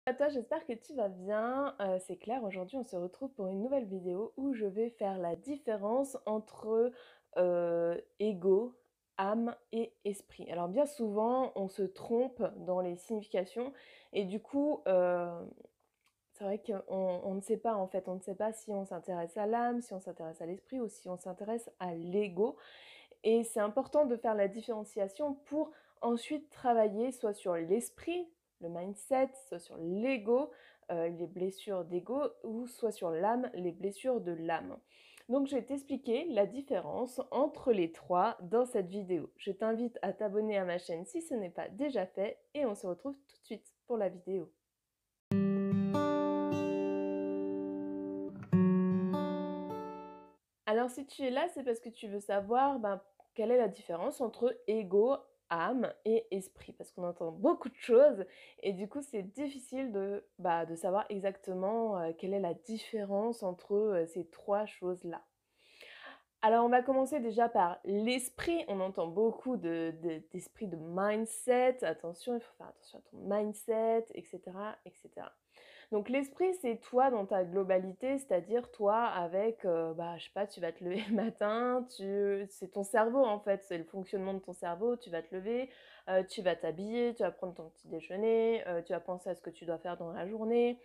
À toi, j'espère que tu vas bien. C'est Claire, aujourd'hui on se retrouve pour une nouvelle vidéo où je vais faire la différence entre ego, âme et esprit. Alors bien souvent on se trompe dans les significations et du coup c'est vrai qu'on ne sait pas en fait, on ne sait pas si on s'intéresse à l'âme, si on s'intéresse à l'esprit ou si on s'intéresse à l'ego. Et c'est important de faire la différenciation pour ensuite travailler soit sur l'esprit, le mindset, soit sur l'ego, les blessures d'ego, ou soit sur l'âme, les blessures de l'âme. Donc je vais t'expliquer la différence entre les trois dans cette vidéo. Je t'invite à t'abonner à ma chaîne si ce n'est pas déjà fait et on se retrouve tout de suite pour la vidéo. Alors si tu es là, c'est parce que tu veux savoir quelle est la différence entre ego, âme et esprit. Parce qu'on entend beaucoup de choses et du coup c'est difficile de savoir exactement quelle est la différence entre ces trois choses-là. Alors on va commencer déjà par l'esprit. On entend beaucoup d'esprit, de mindset. Attention, il faut faire attention à ton mindset, etc., etc. Donc l'esprit, c'est toi dans ta globalité, c'est-à-dire toi avec, je sais pas, tu vas te lever le matin, c'est ton cerveau en fait, c'est le fonctionnement de ton cerveau, tu vas te lever, tu vas t'habiller, tu vas prendre ton petit déjeuner, tu vas penser à ce que tu dois faire dans la journée.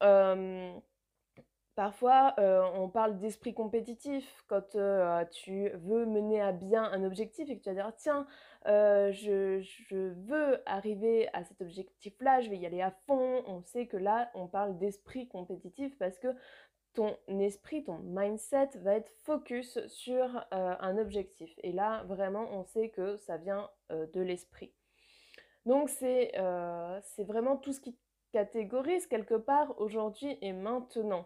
Euh, Parfois, on parle d'esprit compétitif quand tu veux mener à bien un objectif et que tu vas dire: «Tiens, je veux arriver à cet objectif-là, je vais y aller à fond». On sait que là, on parle d'esprit compétitif parce que ton esprit, ton mindset va être focus sur un objectif. Et là, vraiment, on sait que ça vient de l'esprit. Donc, c'est vraiment tout ce qui catégorise quelque part aujourd'hui et maintenant.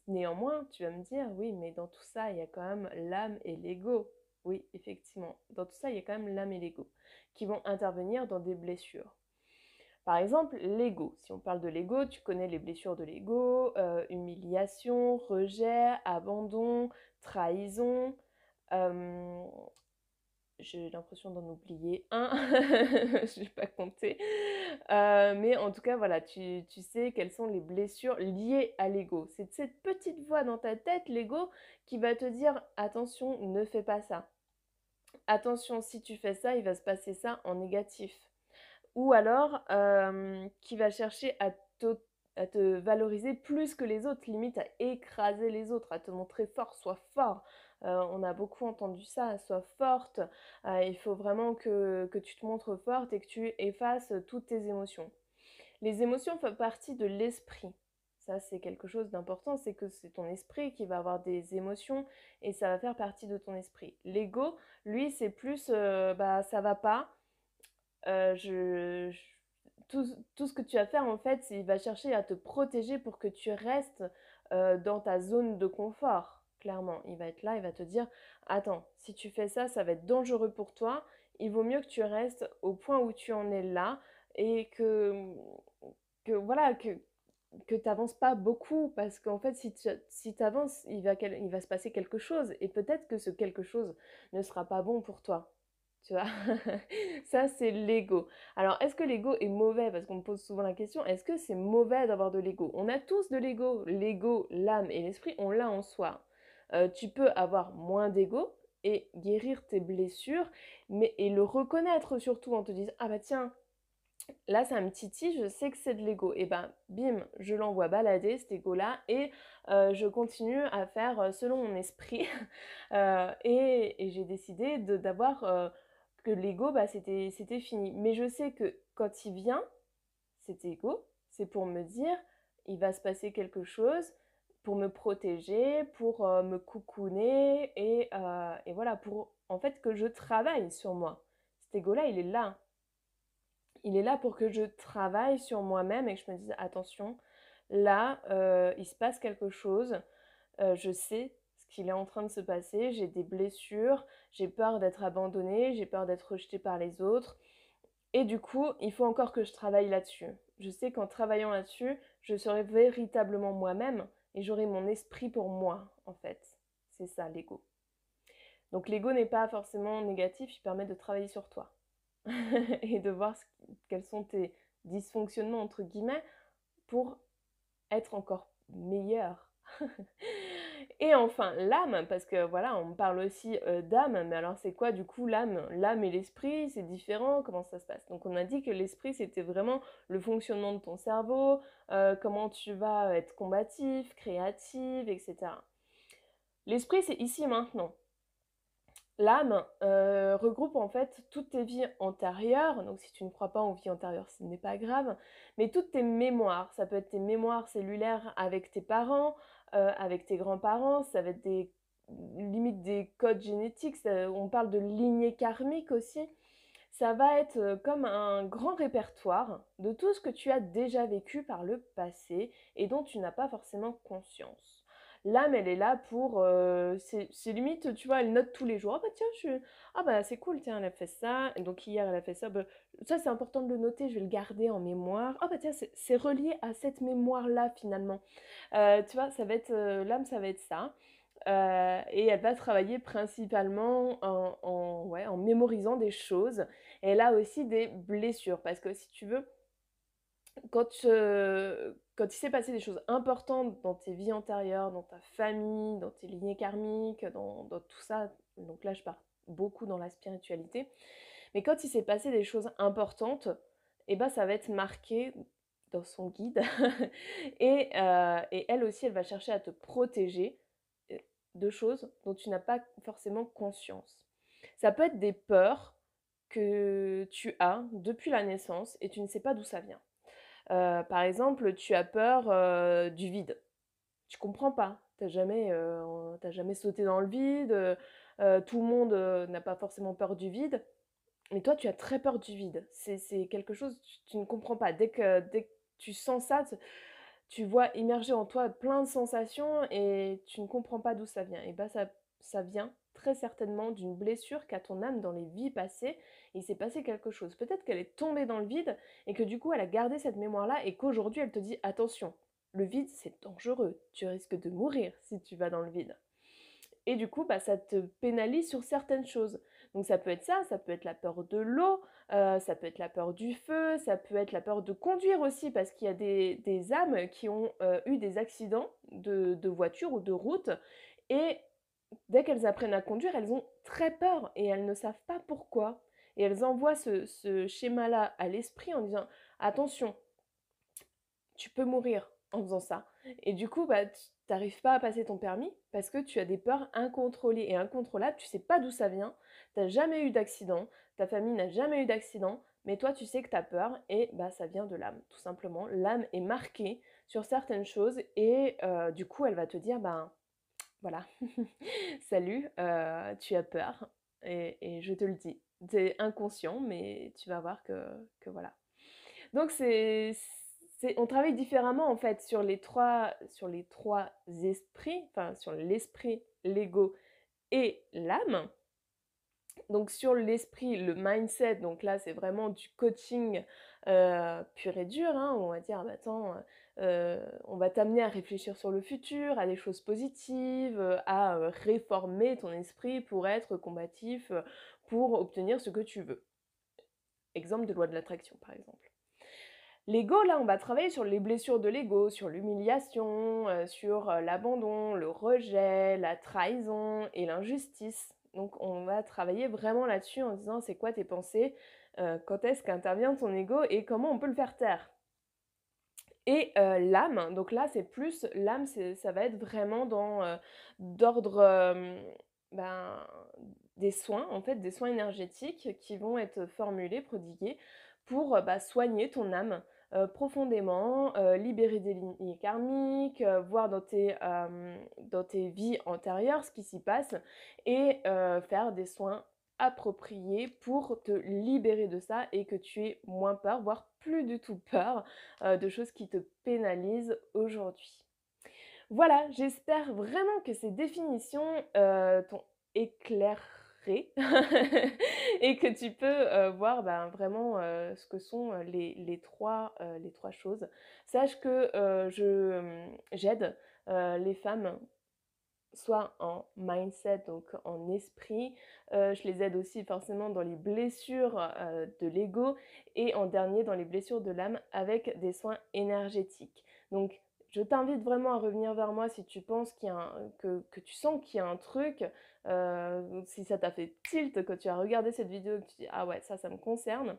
Néanmoins, tu vas me dire, oui, mais dans tout ça, il y a quand même l'âme et l'ego. Oui, effectivement, dans tout ça, il y a quand même l'âme et l'ego qui vont intervenir dans des blessures. Par exemple, l'ego. Si on parle de l'ego, tu connais les blessures de l'ego, humiliation, rejet, abandon, trahison. Euh, j'ai l'impression d'en oublier un, je n'ai pas compté. Mais en tout cas, voilà, tu sais quelles sont les blessures liées à l'ego. C'est cette petite voix dans ta tête, l'ego, qui va te dire attention, ne fais pas ça. Attention, si tu fais ça, il va se passer ça en négatif. Ou alors, qui va chercher à te valoriser plus que les autres, limite à écraser les autres, à te montrer fort, sois fort. On a beaucoup entendu ça, sois forte. Il faut vraiment que tu te montres forte et que tu effaces toutes tes émotions. Les émotions font partie de l'esprit. Ça, c'est quelque chose d'important, c'est que c'est ton esprit qui va avoir des émotions et ça va faire partie de ton esprit. L'ego, lui, c'est plus, ça va pas, euh, je, je- tout ce que tu vas faire, en fait, c'est il va chercher à te protéger pour que tu restes dans ta zone de confort. Clairement, il va être là, il va te dire, attends, si tu fais ça, ça va être dangereux pour toi. Il vaut mieux que tu restes au point où tu en es là et que voilà, que tu n'avances pas beaucoup parce qu'en fait, si tu avances, il va se passer quelque chose et peut-être que ce quelque chose ne sera pas bon pour toi. Tu vois. Ça, c'est l'ego. Alors, est-ce que l'ego est mauvais? Parce qu'on me pose souvent la question, est-ce que c'est mauvais d'avoir de l'ego? On a tous de l'ego. L'ego, l'âme et l'esprit, on l'a en soi. Tu peux avoir moins d'ego et guérir tes blessures, mais et le reconnaître surtout en te disant, ah bah tiens, là ça me titille, je sais que c'est de l'ego. Et ben bim, je l'envoie balader cet ego-là et je continue à faire selon mon esprit. Et j'ai décidé d'avoir que l'ego, c'était fini. Mais je sais que quand il vient, cet ego, c'est pour me dire, il va se passer quelque chose, pour me protéger, pour me coucouner et voilà, pour en fait que je travaille sur moi. Cet ego-là, il est là. Il est là pour que je travaille sur moi-même et que je me dise attention, là, il se passe quelque chose, je sais ce qu'il est en train de se passer, j'ai des blessures, j'ai peur d'être abandonnée, j'ai peur d'être rejetée par les autres. Et du coup, il faut encore que je travaille là-dessus. Je sais qu'en travaillant là-dessus, je serai véritablement moi-même et j'aurai mon esprit pour moi, en fait. C'est ça, l'ego. Donc l'ego n'est pas forcément négatif, il permet de travailler sur toi et de voir quelles sont tes dysfonctionnements entre guillemets pour être encore meilleur. Et enfin, l'âme, parce que voilà, on parle aussi d'âme, mais alors c'est quoi du coup l'âme? L'âme et l'esprit, c'est différent, comment ça se passe? Donc on a dit que l'esprit, c'était vraiment le fonctionnement de ton cerveau, comment tu vas être combatif, créative, etc. L'esprit, c'est ici et maintenant. L'âme regroupe en fait toutes tes vies antérieures, donc si tu ne crois pas en vie antérieure, ce n'est pas grave, mais toutes tes mémoires, ça peut être tes mémoires cellulaires avec tes parents, avec tes grands-parents, ça va être des limite des codes génétiques, on parle de lignée karmique aussi, ça va être comme un grand répertoire de tout ce que tu as déjà vécu par le passé et dont tu n'as pas forcément conscience. L'âme, elle est là pour... c'est limite, tu vois, elle note tous les jours. Ah bah tiens, ah bah c'est cool, tiens, elle a fait ça. Et donc hier, elle a fait ça. Bah, ça, c'est important de le noter, je vais le garder en mémoire. Ah bah tiens, c'est relié à cette mémoire-là, finalement. Tu vois, ça va être... l'âme, ça va être ça. Et elle va travailler principalement ouais, en mémorisant des choses. Et elle a aussi des blessures. Parce que si tu veux, quand il s'est passé des choses importantes dans tes vies antérieures, dans ta famille, dans tes lignées karmiques, dans tout ça, donc là je pars beaucoup dans la spiritualité, mais quand il s'est passé des choses importantes, et ben ça va être marqué dans son guide et elle aussi elle va chercher à te protéger de choses dont tu n'as pas forcément conscience. Ça peut être des peurs que tu as depuis la naissance et tu ne sais pas d'où ça vient. Par exemple, tu as peur du vide. Tu comprends pas. T'as jamais sauté dans le vide. Tout le monde n'a pas forcément peur du vide. Mais toi, tu as très peur du vide. C'est quelque chose que tu ne comprends pas. Dès que tu sens ça, tu vois immerger en toi plein de sensations et tu ne comprends pas d'où ça vient. Et bah ça vient très certainement d'une blessure qu'a ton âme dans les vies passées. Il s'est passé quelque chose. Peut-être qu'elle est tombée dans le vide et que du coup elle a gardé cette mémoire-là et qu'aujourd'hui elle te dit attention, le vide c'est dangereux, tu risques de mourir si tu vas dans le vide. Et du coup, bah, ça te pénalise sur certaines choses. Donc ça peut être ça peut être la peur de l'eau, ça peut être la peur du feu, ça peut être la peur de conduire aussi, parce qu'il y a des âmes qui ont eu des accidents de voiture ou de route, et dès qu'elles apprennent à conduire, elles ont très peur, et elles ne savent pas pourquoi. Et elles envoient ce schéma-là à l'esprit en disant, attention, tu peux mourir en faisant ça. Et du coup, bah, tu n'arrives pas à passer ton permis parce que tu as des peurs incontrôlées et incontrôlables. Tu sais pas d'où ça vient. Tu n'as jamais eu d'accident. Ta famille n'a jamais eu d'accident. Mais toi, tu sais que tu as peur et bah, ça vient de l'âme, tout simplement. L'âme est marquée sur certaines choses et du coup, elle va te dire, ben voilà, salut, tu as peur et je te le dis. C'est inconscient, mais tu vas voir que voilà. Donc on travaille différemment en fait sur les trois esprits, enfin sur l'esprit, l'ego et l'âme. Donc sur l'esprit, le mindset, donc là c'est vraiment du coaching pur et dur, hein, où on va dire, ah bah, attends, on va t'amener à réfléchir sur le futur, à des choses positives, à réformer ton esprit pour être combatif, pour obtenir ce que tu veux. Exemple de loi de l'attraction par exemple. L'ego, là, on va travailler sur les blessures de l'ego, sur l'humiliation, sur l'abandon, le rejet, la trahison et l'injustice. Donc on va travailler vraiment là-dessus en disant c'est quoi tes pensées, quand est-ce qu'intervient ton ego et comment on peut le faire taire. Et l'âme, donc là c'est plus, l'âme ça va être vraiment d'ordre ben, des soins, en fait des soins énergétiques qui vont être formulés, prodigués pour bah, soigner ton âme profondément, libérer des lignes karmiques, voir dans tes vies antérieures ce qui s'y passe et faire des soins appropriés pour te libérer de ça et que tu aies moins peur, voire plus du tout peur de choses qui te pénalisent aujourd'hui. Voilà, j'espère vraiment que ces définitions t'ont éclairé et que tu peux voir ben, vraiment ce que sont les trois choses. Sache que j'aide les femmes soit en mindset, donc en esprit. Je les aide aussi forcément dans les blessures de l'ego et en dernier dans les blessures de l'âme avec des soins énergétiques. Donc je t'invite vraiment à revenir vers moi si tu penses que tu sens qu'il y a un truc, si ça t'a fait tilt quand tu as regardé cette vidéo et que tu dis ah ouais ça me concerne.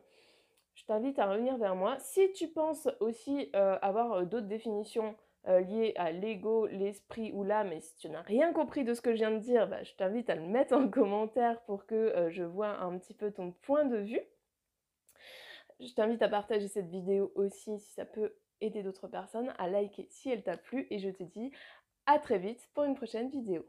Je t'invite à revenir vers moi. Si tu penses aussi avoir d'autres définitions liées à l'ego, l'esprit ou l'âme, et si tu n'as rien compris de ce que je viens de dire, bah, je t'invite à le mettre en commentaire pour que je vois un petit peu ton point de vue. Je t'invite à partager cette vidéo aussi si ça peut aider d'autres personnes, à liker si elle t'a plu, et je te dis à très vite pour une prochaine vidéo.